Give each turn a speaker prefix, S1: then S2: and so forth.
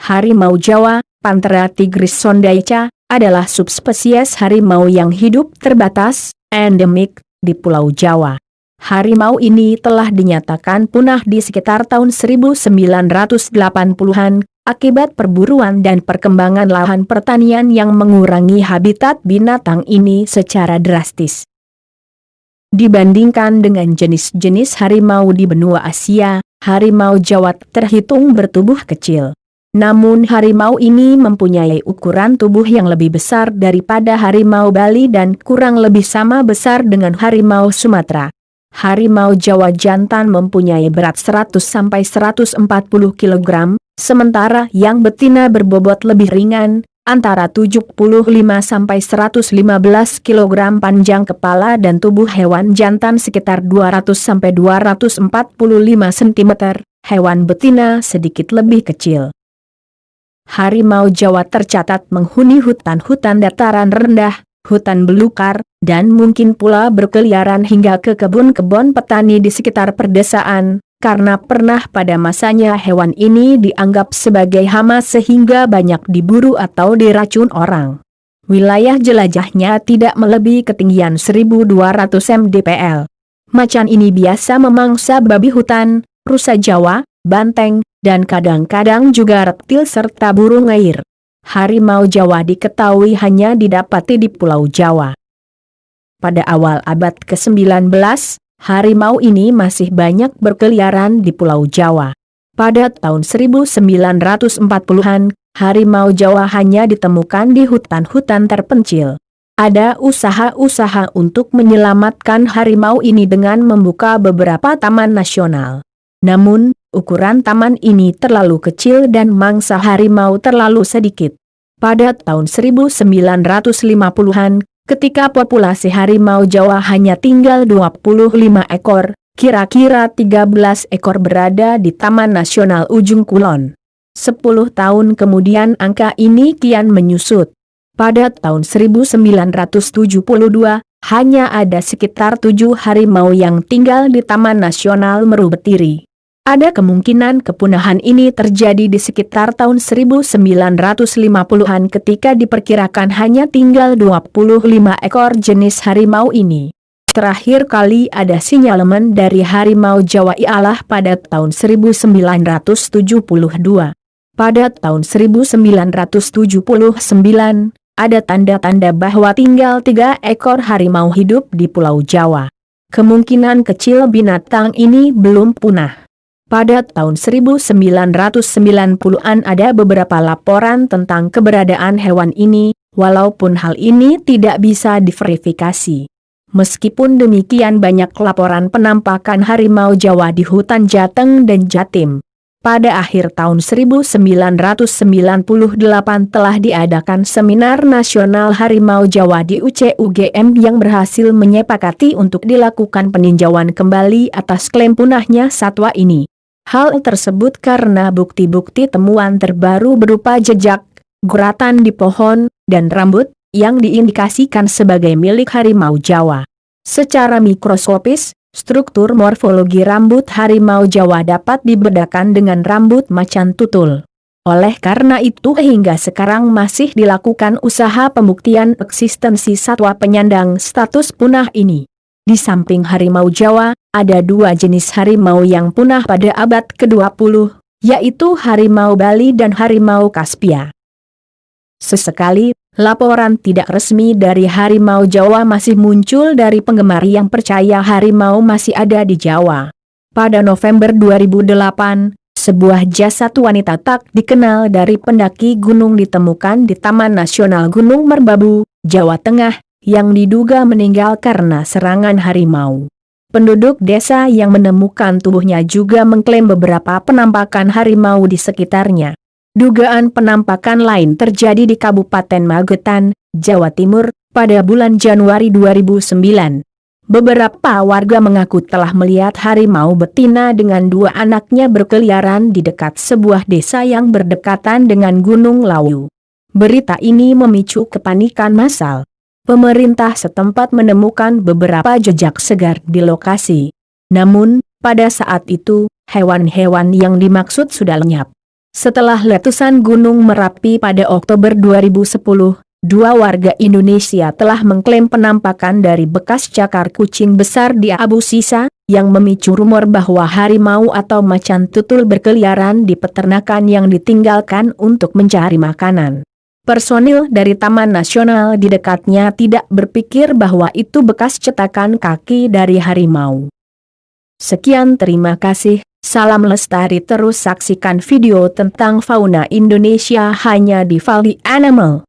S1: Harimau Jawa, Panthera tigris sondaica, adalah subspesies harimau yang hidup terbatas, endemik, di Pulau Jawa. Harimau ini telah dinyatakan punah di sekitar tahun 1980-an, akibat perburuan dan perkembangan lahan pertanian yang mengurangi habitat binatang ini secara drastis. Dibandingkan dengan jenis-jenis harimau di benua Asia, harimau Jawa terhitung bertubuh kecil. Namun harimau ini mempunyai ukuran tubuh yang lebih besar daripada harimau Bali dan kurang lebih sama besar dengan harimau Sumatera. Harimau Jawa jantan mempunyai berat 100-140 kg, sementara yang betina berbobot lebih ringan, antara 75-115 kg. Panjang kepala dan tubuh hewan jantan sekitar 200-245 cm, hewan betina sedikit lebih kecil. Harimau Jawa tercatat menghuni hutan-hutan dataran rendah, hutan belukar, dan mungkin pula berkeliaran hingga ke kebun-kebun petani di sekitar perdesaan, karena pernah pada masanya hewan ini dianggap sebagai hama sehingga banyak diburu atau diracun orang. Wilayah jelajahnya tidak melebihi ketinggian 1200 mdpl. Macan ini biasa memangsa babi hutan, rusa Jawa, banteng, dan kadang-kadang juga reptil serta burung air. Harimau Jawa diketahui hanya didapati di Pulau Jawa. Pada awal abad ke-19, harimau ini masih banyak berkeliaran di Pulau Jawa. Pada tahun 1940-an, harimau Jawa hanya ditemukan di hutan-hutan terpencil. Ada usaha-usaha untuk menyelamatkan harimau ini dengan membuka beberapa taman nasional. Namun, ukuran taman ini terlalu kecil dan mangsa harimau terlalu sedikit. Pada tahun 1950-an, ketika populasi harimau Jawa hanya tinggal 25 ekor, kira-kira 13 ekor berada di Taman Nasional Ujung Kulon. 10 tahun kemudian angka ini kian menyusut. Pada tahun 1972, hanya ada sekitar 7 harimau yang tinggal di Taman Nasional Meru Betiri. Ada kemungkinan kepunahan ini terjadi di sekitar tahun 1950-an ketika diperkirakan hanya tinggal 25 ekor jenis harimau ini. Terakhir kali ada sinyalemen dari harimau Jawa ialah pada tahun 1972. Pada tahun 1979, ada tanda-tanda bahwa tinggal 3 ekor harimau hidup di Pulau Jawa. Kemungkinan kecil binatang ini belum punah. Pada tahun 1990-an ada beberapa laporan tentang keberadaan hewan ini, walaupun hal ini tidak bisa diverifikasi. Meskipun demikian banyak laporan penampakan harimau Jawa di hutan Jateng dan Jatim. Pada akhir tahun 1998 telah diadakan Seminar Nasional Harimau Jawa di UCUGM yang berhasil menyepakati untuk dilakukan peninjauan kembali atas klaim punahnya satwa ini. Hal tersebut karena bukti-bukti temuan terbaru berupa jejak, guratan di pohon, dan rambut, yang diindikasikan sebagai milik harimau Jawa. Secara mikroskopis, struktur morfologi rambut harimau Jawa dapat dibedakan dengan rambut macan tutul. Oleh karena itu hingga sekarang masih dilakukan usaha pembuktian eksistensi satwa penyandang status punah ini. Di samping harimau Jawa, ada 2 jenis harimau yang punah pada abad ke-20, yaitu harimau Bali dan harimau Kaspia. Sesekali, laporan tidak resmi dari harimau Jawa masih muncul dari penggemar yang percaya harimau masih ada di Jawa. Pada November 2008, sebuah jasad wanita tak dikenal dari pendaki gunung ditemukan di Taman Nasional Gunung Merbabu, Jawa Tengah, yang diduga meninggal karena serangan harimau. Penduduk desa yang menemukan tubuhnya juga mengklaim beberapa penampakan harimau di sekitarnya. Dugaan penampakan lain terjadi di Kabupaten Magetan, Jawa Timur, pada bulan Januari 2009. Beberapa warga mengaku telah melihat harimau betina dengan 2 anaknya berkeliaran di dekat sebuah desa yang berdekatan dengan Gunung Lawu. Berita ini memicu kepanikan massal. Pemerintah setempat menemukan beberapa jejak segar di lokasi. Namun, pada saat itu, hewan-hewan yang dimaksud sudah lenyap. Setelah letusan Gunung Merapi pada Oktober 2010, dua warga Indonesia telah mengklaim penampakan dari bekas cakar kucing besar di Abu Sisa, yang memicu rumor bahwa harimau atau macan tutul berkeliaran di peternakan yang ditinggalkan untuk mencari makanan. Personil dari Taman Nasional di dekatnya tidak berpikir bahwa itu bekas cetakan kaki dari harimau. Sekian, terima kasih. Salam lestari. Terus saksikan video tentang fauna Indonesia hanya di Valdi Animal.